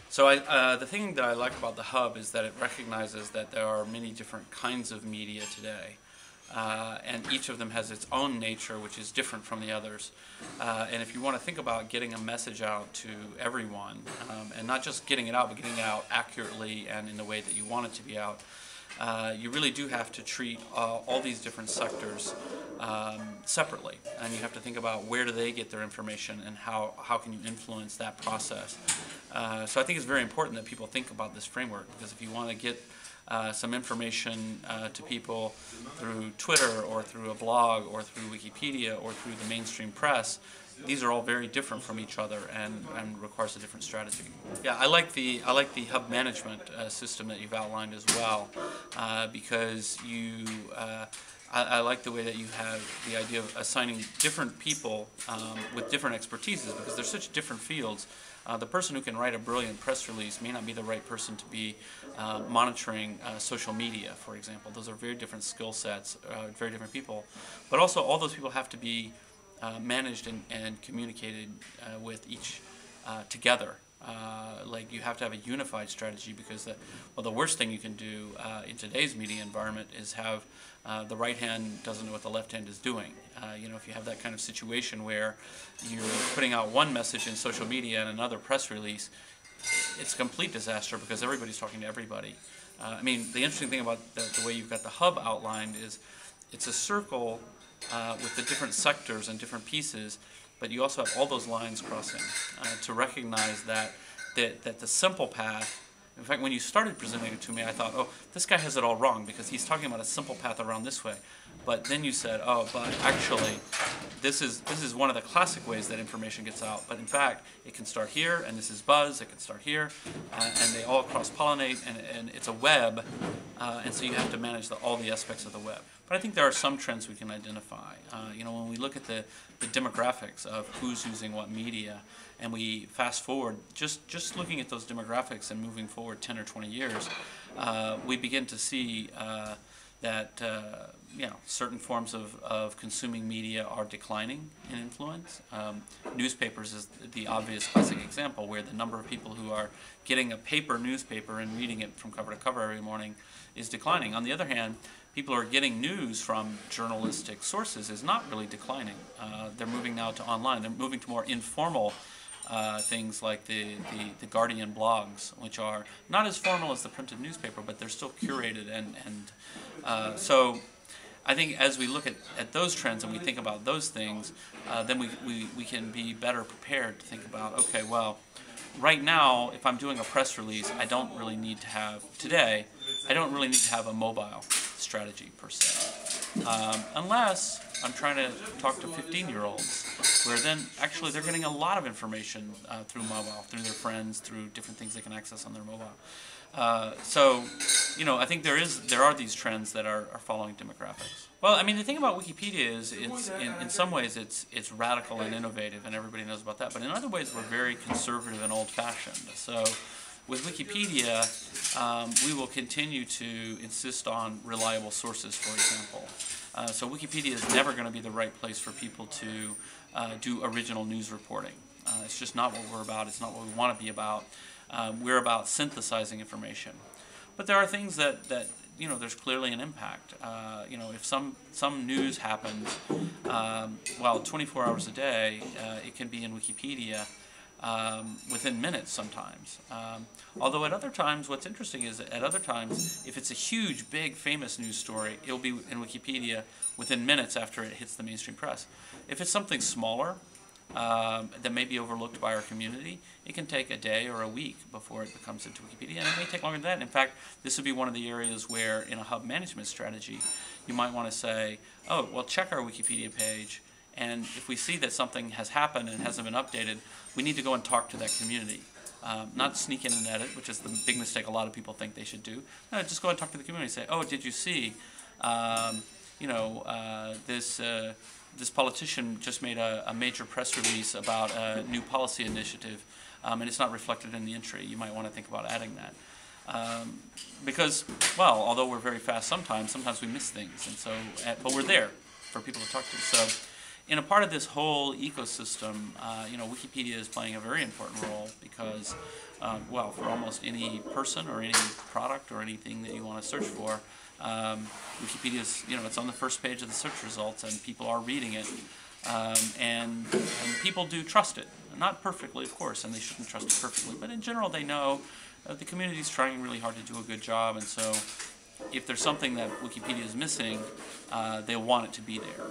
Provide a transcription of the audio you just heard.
So the thing that I like about the Hub is that it recognizes that there are many different kinds of media today. And each of them has its own nature, which is different from the others. And if you want to think about getting a message out to everyone, and not just getting it out, but getting it out accurately and in the way that you want it to be out, you really do have to treat all these different sectors separately. And you have to think about where do they get their information and how can you influence that process. So I think it's very important that people think about this framework, because if you want to get some information to people through Twitter or through a blog or through Wikipedia or through the mainstream press, these are all very different from each other and requires a different strategy. Yeah, I like the hub management system that you've outlined as well, because I like the way that you have the idea of assigning different people with different expertises, because they're such different fields. The person who can write a brilliant press release may not be the right person to be monitoring social media, for example. Those are very different skill sets, very different people. But also all those people have to be managed and communicated with each together. Like you have to have a unified strategy, because the worst thing you can do in today's media environment is have the right hand doesn't know what the left hand is doing. If you have that kind of situation where you're putting out one message in social media and another press release, it's a complete disaster, because everybody's talking to everybody. The interesting thing about the way you've got the hub outlined is it's a circle with the different sectors and different pieces, but you also have all those lines crossing to recognize that the simple path. In fact, when you started presenting it to me, I thought, oh, this guy has it all wrong, because he's talking about a simple path around this way. But then you said, oh, but actually, this is one of the classic ways that information gets out. But in fact, it can start here, and this is buzz. It can start here, and they all cross-pollinate, and it's a web. And so you have to manage all the aspects of the web. But I think there are some trends we can identify. When we look at the demographics of who's using what media, and we fast forward, just looking at those demographics and moving forward 10 or 20 years, we begin to see that certain forms of consuming media are declining in influence. Newspapers is the obvious classic example, where the number of people who are getting a paper newspaper and reading it from cover to cover every morning is declining. On the other hand, people who are getting news from journalistic sources is not really declining. They're moving now to online. They're moving to more informal things like the Guardian blogs, which are not as formal as the printed newspaper, but they're still curated. So I think as we look at those trends and we think about those things, then we can be better prepared to think about, okay, well, right now, if I'm doing a press release, I don't really need to have a mobile strategy per se, unless I'm trying to talk to 15-year-olds, where then actually they're getting a lot of information through mobile, through their friends, through different things they can access on their mobile. I think there are these trends that are following demographics. Well, the thing about Wikipedia is in some ways it's radical and innovative, and everybody knows about that. But in other ways, we're very conservative and old-fashioned. So with Wikipedia, we will continue to insist on reliable sources, for example. So Wikipedia is never going to be the right place for people to do original news reporting. It's just not what we're about. It's not what we want to be about. We're about synthesizing information. But there are things that there's clearly an impact. If some news happens, 24 hours a day, it can be in Wikipedia within minutes sometimes. Although at other times, what's interesting is that at other times, if it's a huge, big, famous news story, it'll be in Wikipedia within minutes after it hits the mainstream press. If it's something smaller, that may be overlooked by our community, it can take a day or a week before it comes into Wikipedia, and it may take longer than that. In fact, this would be one of the areas where, in a hub management strategy, you might want to say, oh, well, check our Wikipedia page, and if we see that something has happened and hasn't been updated, we need to go and talk to that community. Not sneak in and edit, which is the big mistake a lot of people think they should do. No, just go and talk to the community and say, oh, did you see, this politician just made a major press release about a new policy initiative, and it's not reflected in the entry. You might want to think about adding that. Because, well, although we're very fast sometimes we miss things, and so, but we're there for people to talk to. So in a part of this whole ecosystem, Wikipedia is playing a very important role because, well, for almost any person or any product or anything that you want to search for, Wikipedia is, it's on the first page of the search results, and people are reading it, and people do trust it. Not perfectly, of course, and they shouldn't trust it perfectly, but in general they know the community is trying really hard to do a good job, and so if there's something that Wikipedia is missing, they'll want it to be there.